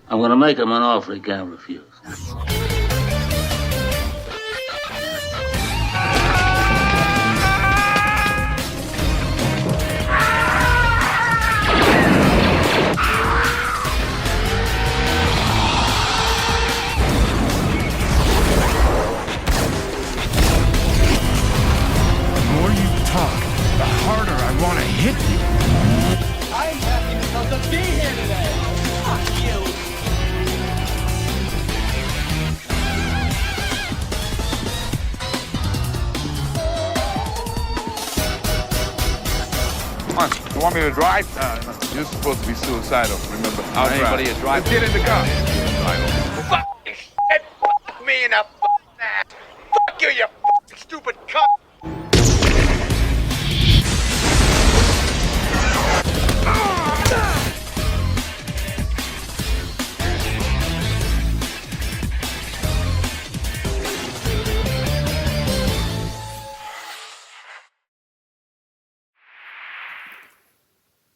I'm gonna make him an offer he can't refuse. The more you talk, the harder I want to hit you. I'm happy because of being here today. Fuck you. Come on, you want me to drive? No. You're supposed to be suicidal, remember? I'll Anybody drive. a drive? Let's get in the car. Fucking shit. Fuck me in the fucking ass. Fuck you, you fucking stupid cunt.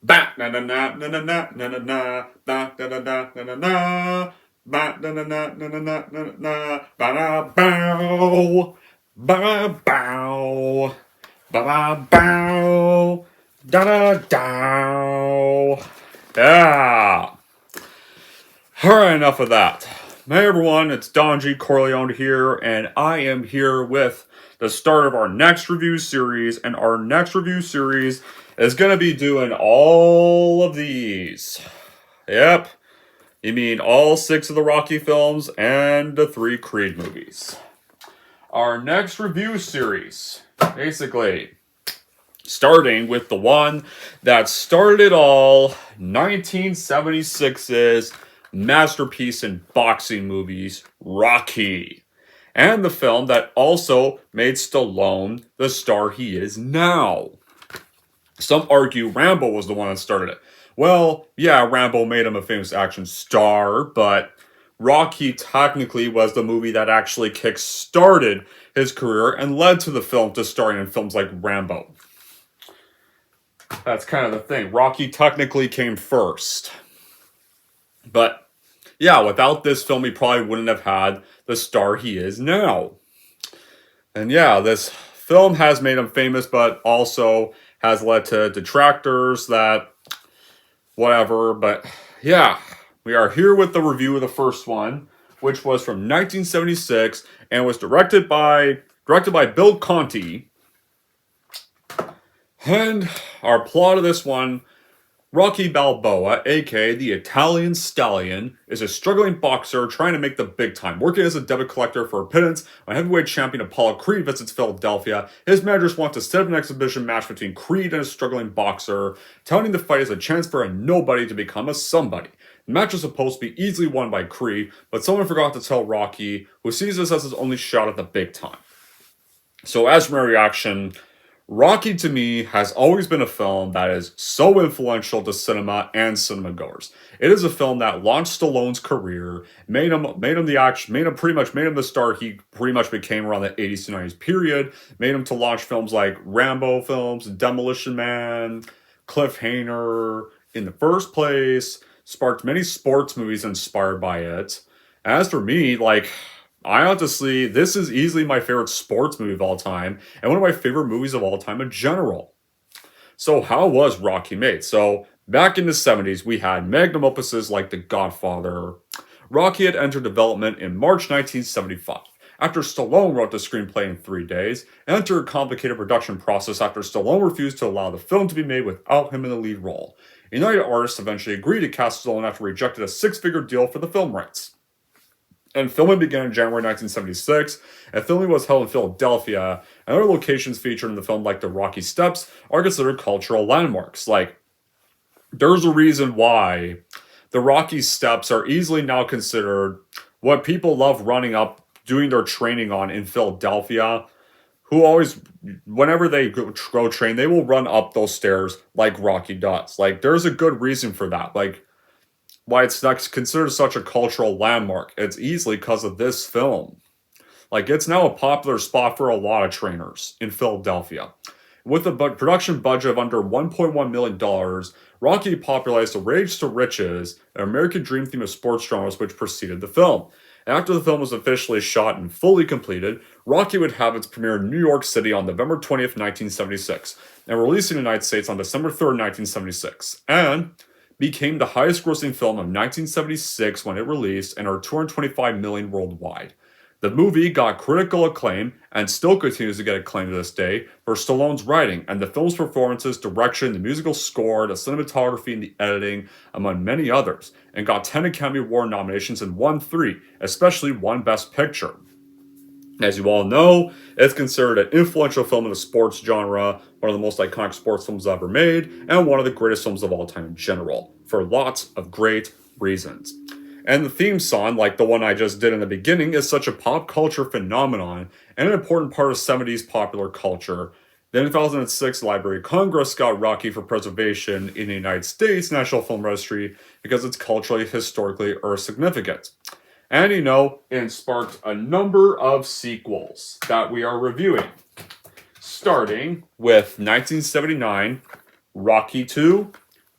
Ba na na na na na na na na na ba da da da na na na ba da na na na na na na na ba da bow ba bow ba ba bow da da dow. Yeah. Alright, enough of that. Hey everyone, it's Don G. Corleone here, and I am here with the start of our next review series, and our next review series is going to be doing all of these. Yep, you mean all 6 of the Rocky films and the 3 Creed movies. Our next review series, basically, starting with the one that started it all, 1976's masterpiece in boxing movies, Rocky. And the film that also made Stallone the star he is now. Some argue Rambo was the one that started it. Well, yeah, Rambo made him a famous action star, but Rocky technically was the movie that actually kick-started his career and led to the film to starring in films like Rambo. That's kind of the thing. Rocky technically came first. But, yeah, without this film, he probably wouldn't have had the star he is now. And yeah, this film has made him famous, but also has led to detractors that, whatever. But, yeah, we are here with the review of the first one, which was from 1976, and was directed by Bill Conti. And our plot of this one, Rocky Balboa, aka the Italian Stallion, is a struggling boxer trying to make the big time. Working as a debit collector for a pittance, when heavyweight champion Apollo Creed visits Philadelphia, his managers want to set up an exhibition match between Creed and a struggling boxer, touting the fight as a chance for a nobody to become a somebody. The match was supposed to be easily won by Creed, but someone forgot to tell Rocky, who sees this as his only shot at the big time. So as my reaction, Rocky, to me, has always been a film that is so influential to cinema and cinema goers. It is a film that launched Stallone's career, made him the star he pretty much became around the 80s to 90s period, made him to launch films like Rambo films, Demolition Man, Cliffhanger, in the first place, sparked many sports movies inspired by it. As for me, honestly, this is easily my favorite sports movie of all time, and one of my favorite movies of all time in general. So how was Rocky made? So, back in the 70s, we had magnum opuses like The Godfather. Rocky had entered development in March 1975. After Stallone wrote the screenplay in 3 days, and entered a complicated production process after Stallone refused to allow the film to be made without him in the lead role. United Artists eventually agreed to cast Stallone after rejected a 6-figure deal for the film rights. And filming began in January 1976, and filming was held in Philadelphia, and other locations featured in the film, like the Rocky Steps, are considered cultural landmarks. There's a reason why the Rocky Steps are easily now considered what people love running up, doing their training on in Philadelphia, who always, whenever they go train, they will run up those stairs like Rocky does. There's a good reason for that. Why it's not considered such a cultural landmark. It's easily because of this film. It's now a popular spot for a lot of trainers in Philadelphia. With a production budget of under $1.1 million, Rocky popularized the Rage to Riches, an American dream theme of sports dramas which preceded the film. After the film was officially shot and fully completed, Rocky would have its premiere in New York City on November 20th, 1976, and released in the United States on December 3rd, 1976, and became the highest grossing film of 1976 when it released and earned $225 million worldwide. The movie got critical acclaim and still continues to get acclaim to this day for Stallone's writing and the film's performances, direction, the musical score, the cinematography, and the editing, among many others, and got 10 Academy Award nominations and won 3, especially one Best Picture. As you all know, it's considered an influential film in the sports genre, one of the most iconic sports films ever made, and one of the greatest films of all time in general, for lots of great reasons. And the theme song, like the one I just did in the beginning, is such a pop culture phenomenon and an important part of 70s popular culture. Then in 2006, Library of Congress got Rocky for preservation in the United States National Film Registry because it's culturally, historically, or significant. And it sparked a number of sequels that we are reviewing. Starting with 1979, Rocky II,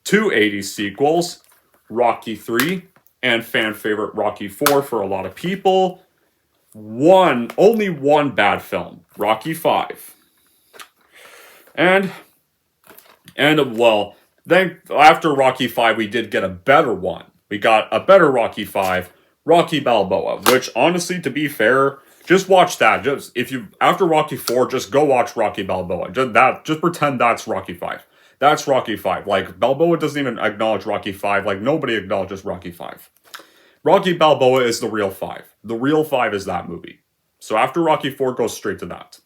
two 80s sequels, Rocky III, and fan favorite Rocky IV for a lot of people. Only one bad film, Rocky V. And well, then after Rocky V, we did get a better one. We got a better Rocky V, Rocky Balboa, which honestly, to be fair, just watch that. After Rocky IV, just go watch Rocky Balboa. Just pretend that's Rocky V. That's Rocky V. Like, Balboa doesn't even acknowledge Rocky V. Like, nobody acknowledges Rocky V. Rocky Balboa is the real five. The real five is that movie. So after Rocky IV, goes straight to that.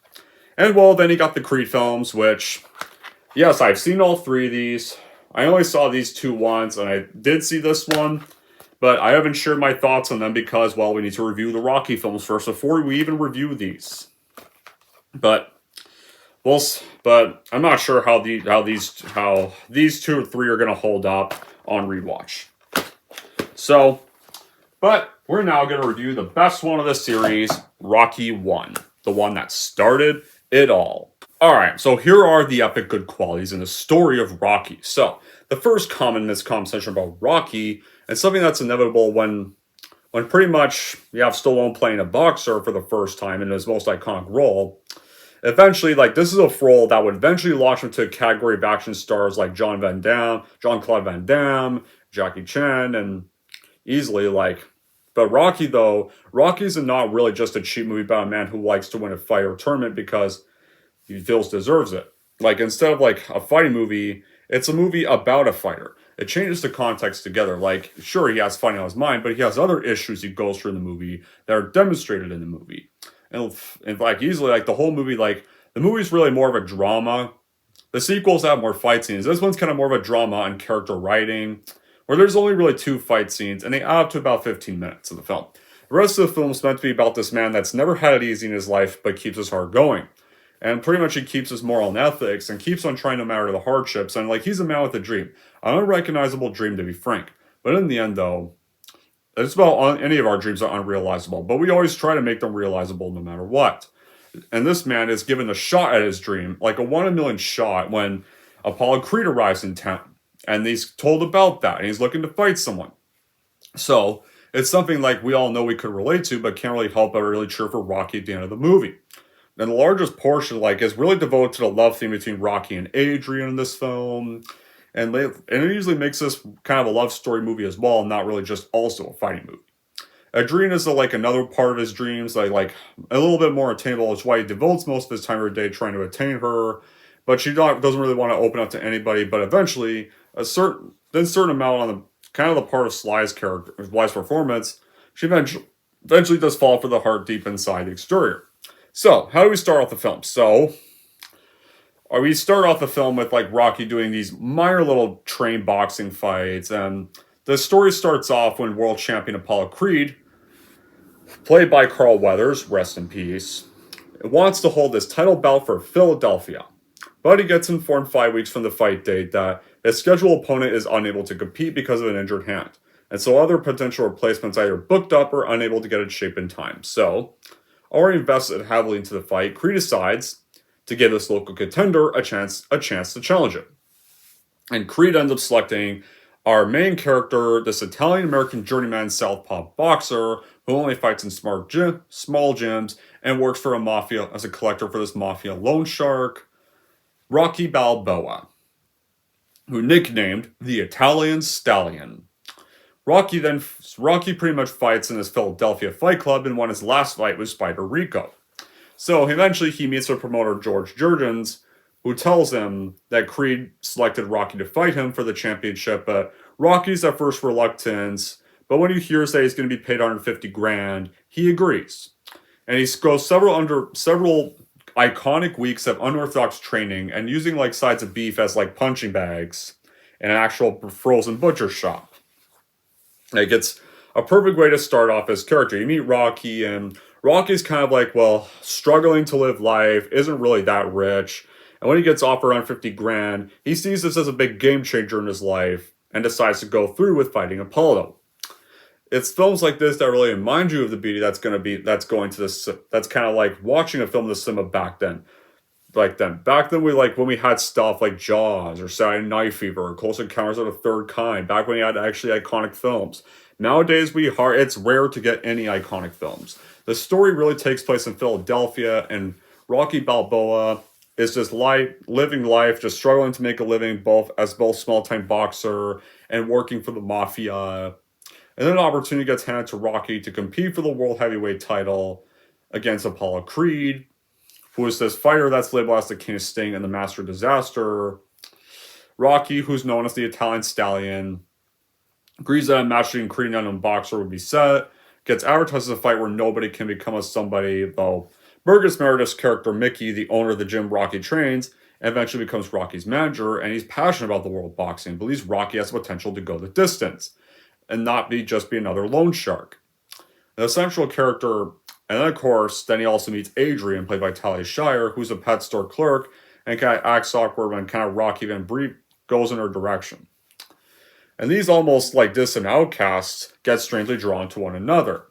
And well, then you got the Creed films, which, yes, I've seen all 3 of these. I only saw these 2 once, and I did see this one, but I haven't shared my thoughts on them because, well, we need to review the Rocky films first before we even review these. But I'm not sure how these 2 or 3 are going to hold up on rewatch. So, but we're now going to review the best one of the series, Rocky 1, the one that started it all. Alright, so here are the epic good qualities in the story of Rocky. So, the first common misconception about Rocky, and something that's inevitable when pretty much you have Stallone playing a boxer for the first time in his most iconic role, eventually, this is a role that would eventually launch him to a category of action stars like Jean-Claude Van Damme, Jackie Chan, and easily, but Rocky's not really just a cheap movie about a man who likes to win a fight or tournament because he feels deserves it. Instead of a fighting movie, it's a movie about a fighter. It changes the context together. Sure, he has fighting on his mind, but he has other issues he goes through in the movie that are demonstrated in the movie. And easily, the whole movie, the movie's really more of a drama. The sequels have more fight scenes. This one's kind of more of a drama on character writing, where there's only really 2 fight scenes, and they add up to about 15 minutes of the film. The rest of the film is meant to be about this man that's never had it easy in his life, but keeps his heart going. And pretty much he keeps his moral and ethics, and keeps on trying no matter the hardships, and he's a man with a dream. An unrecognizable dream, to be frank. But in the end, though, it's about any of our dreams are unrealizable, but we always try to make them realizable no matter what. And this man is given a shot at his dream, like a 1 in a million shot, when Apollo Creed arrives in town. And he's told about that, and he's looking to fight someone. So, it's something we all know we could relate to, but can't really help but really cheer for Rocky at the end of the movie. And the largest portion, is really devoted to the love theme between Rocky and Adrian in this film. And it usually makes this kind of a love story movie as well, and not really just also a fighting movie. Adrian is another part of his dreams, a little bit more attainable, which is why he devotes most of his time every day trying to attain her. But she doesn't really want to open up to anybody, but eventually, a certain amount on the part of Sly's performance, she eventually does fall for the heart deep inside the exterior. So, how do we start off the film? So, we start off the film with Rocky doing these minor little train boxing fights, and the story starts off when world champion Apollo Creed, played by Carl Weathers, rest in peace, wants to hold his title belt for Philadelphia. But he gets informed 5 weeks from the fight date that his scheduled opponent is unable to compete because of an injured hand. And so other potential replacements either booked up or unable to get in shape in time. So, already invested heavily into the fight, Creed decides to give this local contender a chance to challenge it. And Creed ends up selecting our main character, this Italian-American journeyman southpaw boxer who only fights in small gyms and works for a mafia as a collector for this mafia loan shark, Rocky Balboa, who nicknamed the Italian Stallion. Rocky pretty much fights in his Philadelphia Fight Club, and won his last fight with Spider Rico. So eventually he meets with promoter George Jurgens, who tells him that Creed selected Rocky to fight him for the championship, but Rocky's at first reluctant, but when he hears that he's going to be paid $150,000, he agrees. And he goes several iconic weeks of unorthodox training and using like sides of beef as like punching bags in an actual frozen butcher shop. Like, it's a perfect way to start off his character. You meet Rocky, and Rocky's kind of like, well, struggling to live life, isn't really that rich. And when he gets offered around $50,000, he sees this as a big game changer in his life and decides to go through with fighting Apollo. It's films like this that really remind you of the beauty that's kind of like watching a film in the cinema back then. Back then we when we had stuff like Jaws or Saturday Night Fever or Close Encounters of the Third Kind, back when we had actually iconic films. Nowadays it's rare to get any iconic films. The story really takes place in Philadelphia, and Rocky Balboa is just living life, just struggling to make a living both small-time boxer and working for the mafia. And then an opportunity gets handed to Rocky to compete for the World Heavyweight title against Apollo Creed, who is this fighter that's labeled as the King of Sting and the Master of Disaster. Rocky, who's known as the Italian Stallion, agrees that a match between Creed and an unknown boxer would be set, gets advertised as a fight where nobody can become a somebody, though Burgess Meredith's character Mickey, the owner of the gym Rocky trains, eventually becomes Rocky's manager, and he's passionate about the world of boxing, believes Rocky has the potential to go the distance, and not just be another loan shark. The central character, and then of course, then he also meets Adrian, played by Talia Shire, who's a pet store clerk, and kind of acts awkward when kind of Rocky Van Brief goes in her direction. And these almost like distant outcasts get strangely drawn to one another.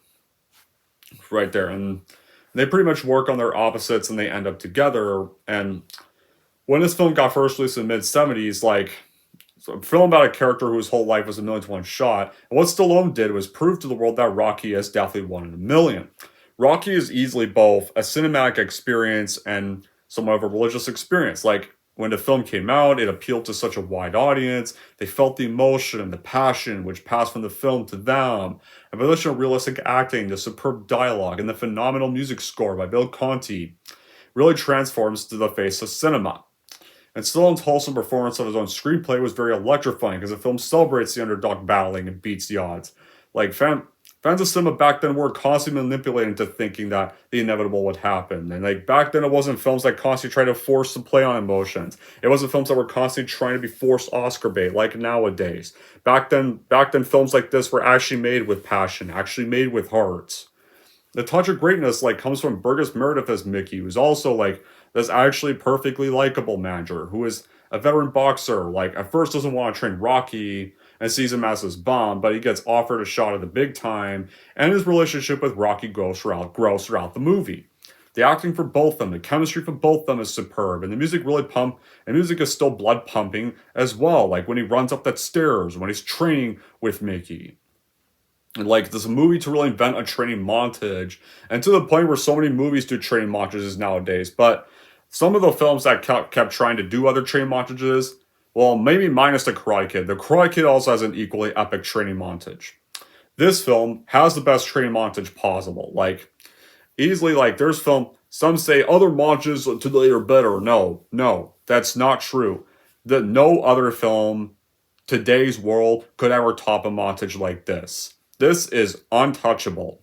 Right there. And they pretty much work on their opposites and they end up together. And when this film got first released in the mid-70s, it's a film about a character whose whole life was a million to one shot. And what Stallone did was prove to the world that Rocky is definitely one in a million. Rocky is easily both a cinematic experience and somewhat of a religious experience. Like, when the film came out, it appealed to such a wide audience. They felt the emotion and the passion which passed from the film to them. And by the realistic acting, the superb dialogue, and the phenomenal music score by Bill Conti really transforms to the face of cinema. And Stallone's wholesome performance of his own screenplay was very electrifying because the film celebrates the underdog battling and beats the odds. Like, fans of cinema back then were constantly manipulated into thinking that the inevitable would happen. And back then it wasn't films that constantly tried to force to play on emotions. It wasn't films that were constantly trying to be forced Oscar bait like nowadays. Back then films like this were actually made with passion, actually made with hearts. The touch of greatness comes from Burgess Meredith as Mickey, who's also this actually perfectly likable manager who is a veteran boxer. At first doesn't want to train Rocky and sees him as his bum, but he gets offered a shot at the big time, and his relationship with Rocky grows throughout the movie. The acting for both of them, the chemistry for both of them is superb, and the music music is still blood pumping as well, when he runs up that stairs, when he's training with Mickey. And this a movie to really invent a training montage, and to the point where so many movies do training montages nowadays, but some of the films that kept trying to do other training montages, well, maybe minus The Karate Kid. The Karate Kid also has an equally epic training montage. This film has the best training montage possible. Easily, there's some say other montages today are better. No, that's not true. No other film, today's world, could ever top a montage like this. This is untouchable.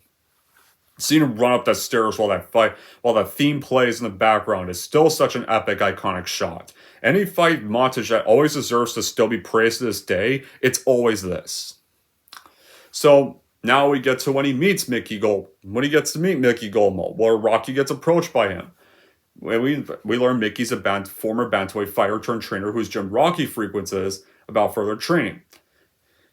Seeing him run up the stairs while the theme plays in the background is still such an epic, iconic shot. Any fight montage that always deserves to still be praised to this day, it's always this. So now we get to when he gets to meet Mickey Golmo, where Rocky gets approached by him. We learn Mickey's a former bantamweight fighter turned trainer whose gym Rocky frequents about further training.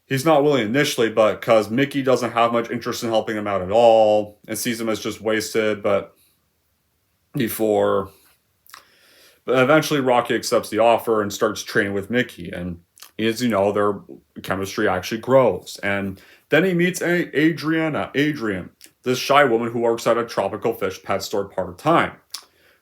He's not willing initially, but because Mickey doesn't have much interest in helping him out at all and sees him as just wasted, but before But eventually, Rocky accepts the offer and starts training with Mickey. And as you know, their chemistry actually grows. And then he meets Adrian, this shy woman who works at a tropical fish pet store part time,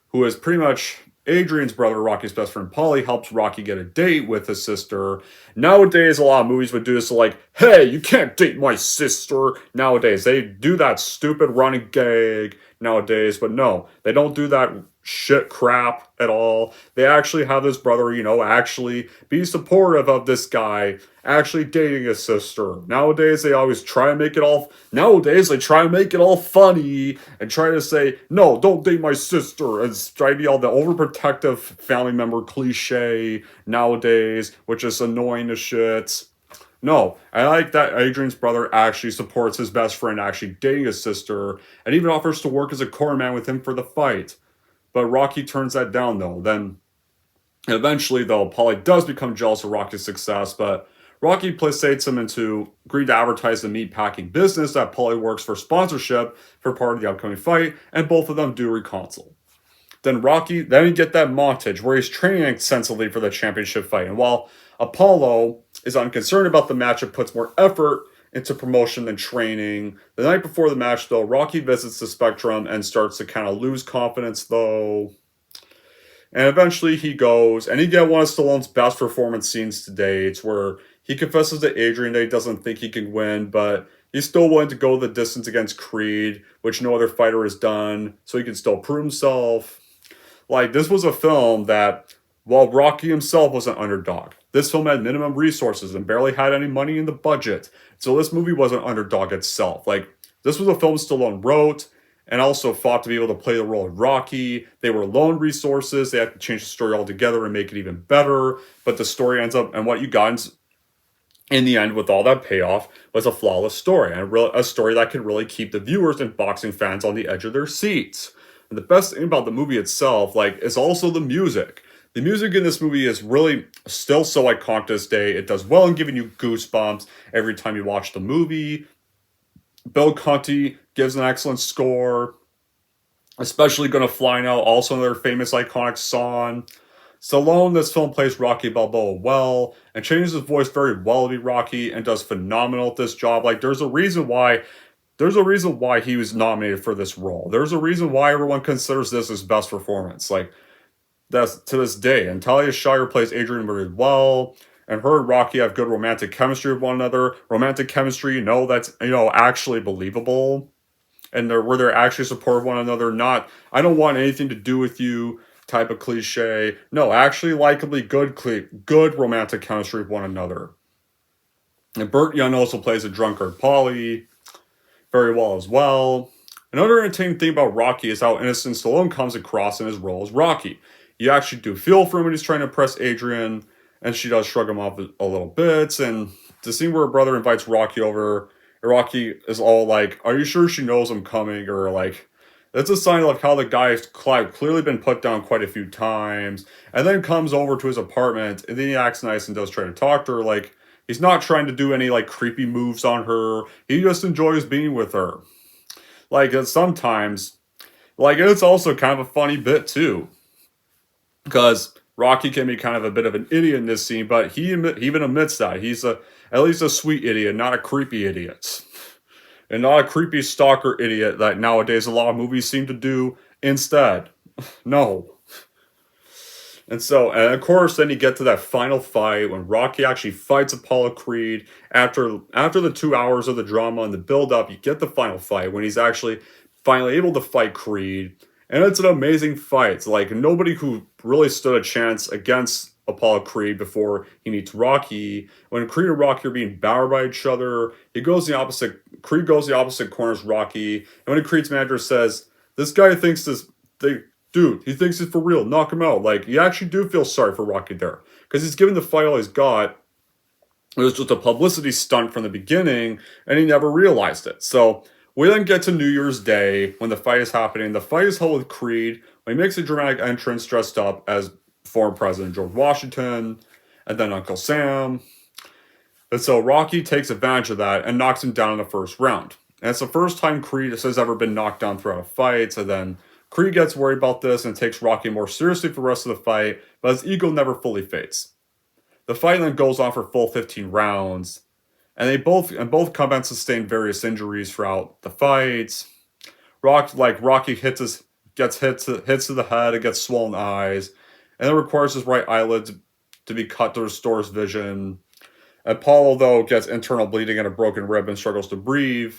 who is pretty much Adrian's brother, Rocky's best friend Polly, helps Rocky get a date with his sister. Nowadays, a lot of movies would do this, like, hey, you can't date my sister. Nowadays, they do that stupid running gag nowadays, but no, they don't do that shit crap at all. They actually have this brother, actually be supportive of this guy actually dating his sister. Nowadays they try to make it all funny and try to say, no, don't date my sister, and try to be all the overprotective family member cliche nowadays, which is annoying as shit. No, I like that Adrian's brother actually supports his best friend actually dating his sister, and even offers to work as a cornerman with him for the fight. But Rocky turns that down, though. Then, eventually, though, Polly does become jealous of Rocky's success, but Rocky placates him into agreeing to advertise the meatpacking business that Polly works for sponsorship for part of the upcoming fight, and both of them do reconcile. Then you get that montage where he's training extensively for the championship fight, and while Apollo is unconcerned about the match and puts more effort into promotion than training. The night before the match, though, Rocky visits the Spectrum and starts to kind of lose confidence, though. And eventually he goes, and he get one of Stallone's best performance scenes to date, where he confesses to Adrian that he doesn't think he can win, but he's still willing to go the distance against Creed, which no other fighter has done, so he can still prove himself. Like, this was a film that, while Rocky himself was an underdog, this film had minimum resources and barely had any money in the budget. So this movie was an underdog itself. Like, this was a film Stallone wrote and also fought to be able to play the role of Rocky. They were loan resources. They had to change the story altogether and make it even better. But the story ends up, and what you got in the end with all that payoff was a flawless story. And a story that could really keep the viewers and boxing fans on the edge of their seats. And the best thing about the movie itself, is also the music. The music in this movie is really still so iconic to this day. It does well in giving you goosebumps every time you watch the movie. Bill Conti gives an excellent score. Especially Gonna Fly Now, also another famous iconic song. Stallone in this film plays Rocky Balboa well, and changes his voice very well to be Rocky, and does phenomenal at this job. There's a reason why he was nominated for this role. There's a reason why everyone considers this his best performance. That's to this day. And Talia Shire plays Adrian very well. And her and Rocky have good romantic chemistry with one another. Romantic chemistry, that's, actually believable. And where they're actually supportive of one another. Not, I don't want anything to do with you type of cliche. No, actually likably good romantic chemistry with one another. And Burt Young also plays a drunkard Polly very well as well. Another entertaining thing about Rocky is how innocent Stallone comes across in his role as Rocky. You actually do feel for him when he's trying to impress Adrian, and she does shrug him off a little bit. And the scene where her brother invites Rocky over, and Rocky is all like, are you sure she knows I'm coming? Or that's a sign of how the guy's clearly been put down quite a few times, and then comes over to his apartment, and then he acts nice and does try to talk to her. He's not trying to do any creepy moves on her. He just enjoys being with her. Sometimes, it's also kind of a funny bit too. Because Rocky can be kind of a bit of an idiot in this scene, but he even admits that. He's at least a sweet idiot, not a creepy idiot. And not a creepy stalker idiot that nowadays a lot of movies seem to do instead. No. And of course, then you get to that final fight when Rocky actually fights Apollo Creed. After the 2 hours of the drama and the build-up, you get the final fight when he's actually finally able to fight Creed. And it's an amazing fight. Nobody who really stood a chance against Apollo Creed before he meets Rocky. When Creed and Rocky are being battered by each other, Creed goes the opposite corners Rocky. And when Creed's manager says, this guy thinks he thinks it's for real, knock him out. You actually do feel sorry for Rocky there. Because he's given the fight all he's got. It was just a publicity stunt from the beginning, and he never realized it. So we then get to New Year's Day when the fight is happening. The fight is held with Creed when he makes a dramatic entrance dressed up as former President George Washington and then Uncle Sam. And so Rocky takes advantage of that and knocks him down in the first round. And it's the first time Creed has ever been knocked down throughout a fight. And then Creed gets worried about this and takes Rocky more seriously for the rest of the fight, but his ego never fully fades. The fight then goes on for full 15 rounds, and both combatants sustain various injuries throughout the fight. Rocky gets hits to the head, and gets swollen eyes, and it requires his right eyelid to be cut to restore his vision. Apollo, though, gets internal bleeding and a broken rib and struggles to breathe.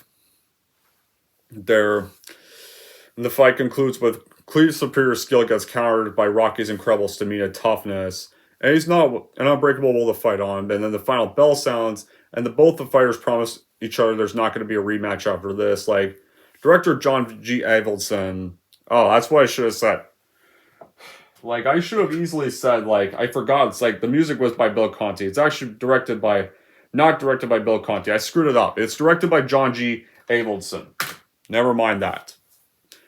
The fight concludes with Creed's superior skill gets countered by Rocky's incredible stamina toughness, and he's not an unbreakable will to fight on. And then the final bell sounds, and both the fighters promise each other there's not going to be a rematch after this. Like, director John G. Avildsen. Oh, that's what I should have said. Like, I should have easily said, like, I forgot. It's like the music was by Bill Conti. It's actually not directed by Bill Conti. I screwed it up. It's directed by John G. Avildsen. Never mind that.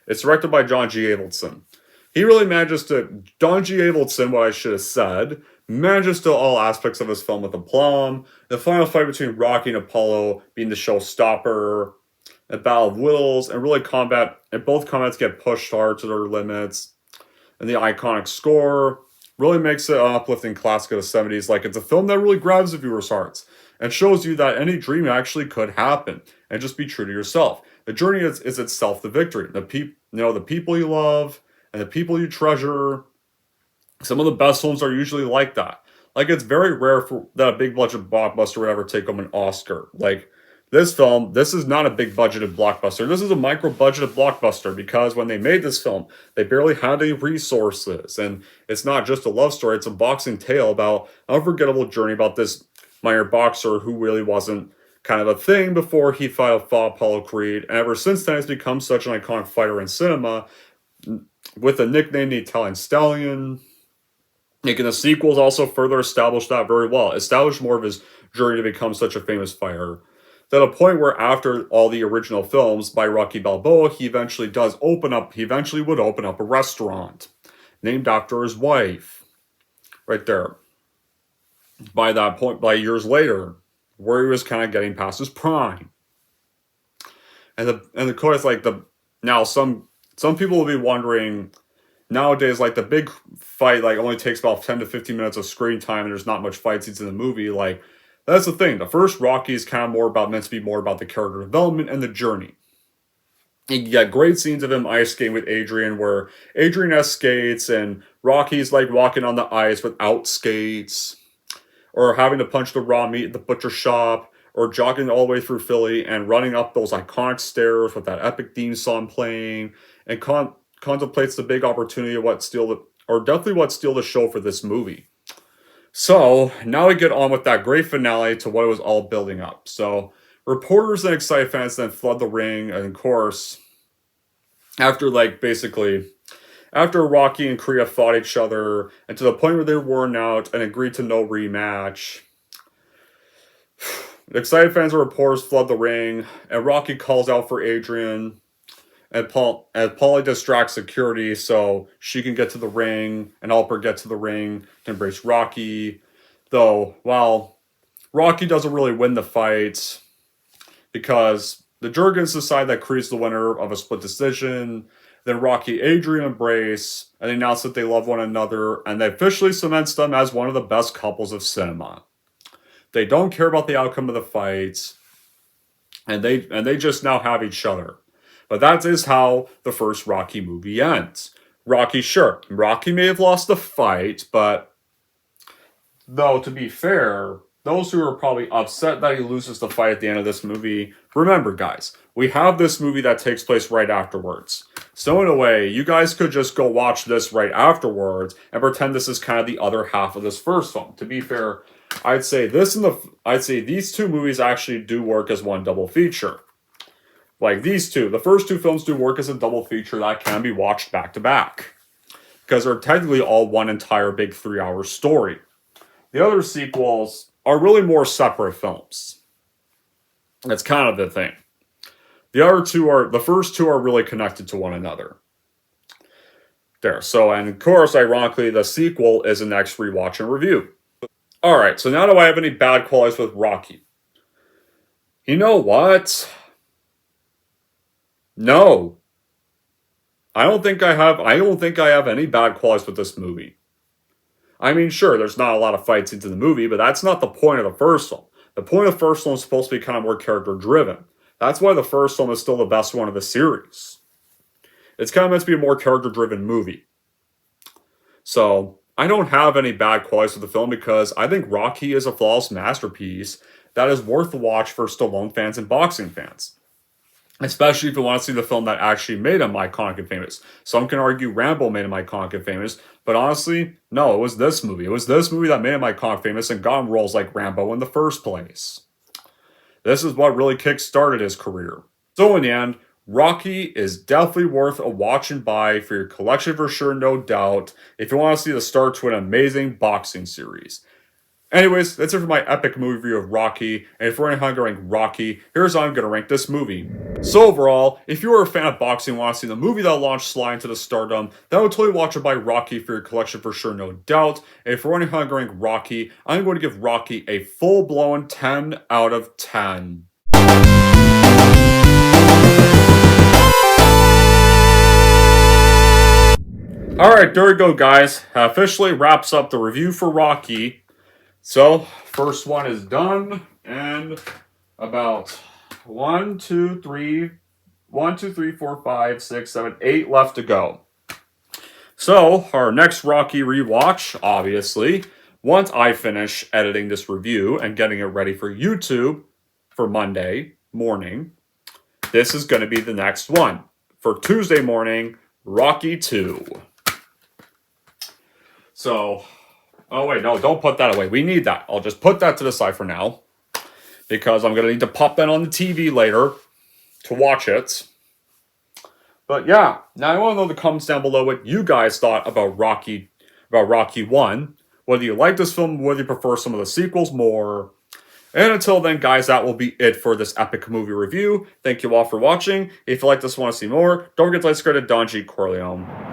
It's directed by John G. Avildsen. He really manages to, John G. Avildsen, what I should have said, manages to all aspects of his film with aplomb. The final fight between Rocky and Apollo being the showstopper, a battle of wills, and both combats get pushed hard to their limits. And the iconic score really makes it an uplifting classic of the 70s. Like, it's a film that really grabs the viewer's hearts and shows you that any dream actually could happen, and just be true to yourself. The journey is itself the victory. The people you love and the people you treasure. Some of the best films are usually like that. Like, it's very rare that a big budget blockbuster would ever take home an Oscar. Like, this is not a big budgeted blockbuster. This is a micro budgeted blockbuster because when they made this film, they barely had any resources. And it's not just a love story, it's a boxing tale about an unforgettable journey about this minor boxer who really wasn't kind of a thing before he fought Apollo Creed. And ever since then, he's become such an iconic fighter in cinema with the nickname the Italian Stallion. Making the sequels also further established that very well. Established more of his journey to become such a famous fighter. To the point where after all the original films by Rocky Balboa, he eventually would open up a restaurant named after his wife. Right there. By that point, by years later, where he was kind of getting past his prime. And of course, like now some people will be wondering, nowadays, like, the big fight, like, only takes about 10 to 15 minutes of screen time, and there's not much fight scenes in the movie. Like, that's the thing. The first Rocky is kind of meant to be more about the character development and the journey. You get great scenes of him ice skating with Adrian, where Adrian has skates, and Rocky's, like, walking on the ice without skates, or having to punch the raw meat at the butcher shop, or jogging all the way through Philly and running up those iconic stairs with that epic theme song playing, and contemplates the big opportunity of what steal the show for this movie. So, now we get on with that great finale to what it was all building up. So, reporters and excited fans then flood the ring, and of course, after Rocky and Creed fought each other, and to the point where they were worn out and agreed to no rematch, excited fans and reporters flood the ring, and Rocky calls out for Adrian. And Paulie distracts security so she can get to the ring and help her get to the ring to embrace Rocky. Though, while Rocky doesn't really win the fight because the Jurgens decide that Creed's the winner of a split decision. Then Rocky Adrian embrace and announce that they love one another, and they officially cements them as one of the best couples of cinema. They don't care about the outcome of the fight, and they just now have each other. But that is how the first Rocky movie ends. Rocky may have lost the fight, but though, to be fair, those who are probably upset that he loses the fight at the end of this movie, remember, guys, we have this movie that takes place right afterwards. So in a way, you guys could just go watch this right afterwards and pretend this is kind of the other half of this first film. To be fair, I'd say these two movies actually do work as one double feature. Like these two, the first two films do work as a double feature that can be watched back to back. Because they're technically all one entire big 3-hour story. The other sequels are really more separate films. That's kind of the thing. The first two are really connected to one another. There, so, and of course, ironically, the sequel is the next rewatch and review. Alright, so now do I have any bad qualities with Rocky? You know what? No. I don't think I have any bad qualities with this movie. I mean, sure, there's not a lot of fights into the movie, but that's not the point of the first one. The point of the first one is supposed to be kind of more character driven. That's why the first one is still the best one of the series. It's kind of meant to be a more character driven movie. So, I don't have any bad qualities with the film because I think Rocky is a flawless masterpiece that is worth the watch for Stallone fans and boxing fans. Especially if you want to see the film that actually made him iconic and famous. Some can argue Rambo made him iconic and famous, but honestly, no, it was this movie. It was this movie that made him iconic and famous and got him roles like Rambo in the first place. This is what really kick-started his career. So in the end, Rocky is definitely worth a watch and buy for your collection for sure, no doubt, if you want to see the start to an amazing boxing series. Anyways, that's it for my epic movie review of Rocky, and if we're going to rank Rocky, here's how I'm going to rank this movie. So overall, if you are a fan of boxing and want to see the movie that launched Sly into the stardom, then I would totally watch it by Rocky for your collection for sure, no doubt. And if we're going to rank Rocky, I'm going to give Rocky a full-blown 10 out of 10. Alright, there we go, guys. Officially wraps up the review for Rocky. So, first one is done, and about 1, 2, 3, 4, 5, 6, 7, 8 left to go. So, our next Rocky rewatch, obviously, once I finish editing this review and getting it ready for YouTube for Monday morning, this is going to be the next one. For Tuesday morning, Rocky 2. So, oh wait, no, don't put that away. We need that. I'll just put that to the side for now. Because I'm going to need to pop that on the TV later to watch it. But yeah, now I want to know in the comments down below what you guys thought about Rocky 1. Whether you like this film, whether you prefer some of the sequels more. And until then, guys, that will be it for this epic movie review. Thank you all for watching. If you like this and want to see more, don't forget to like, subscribe to Don G. Corleone.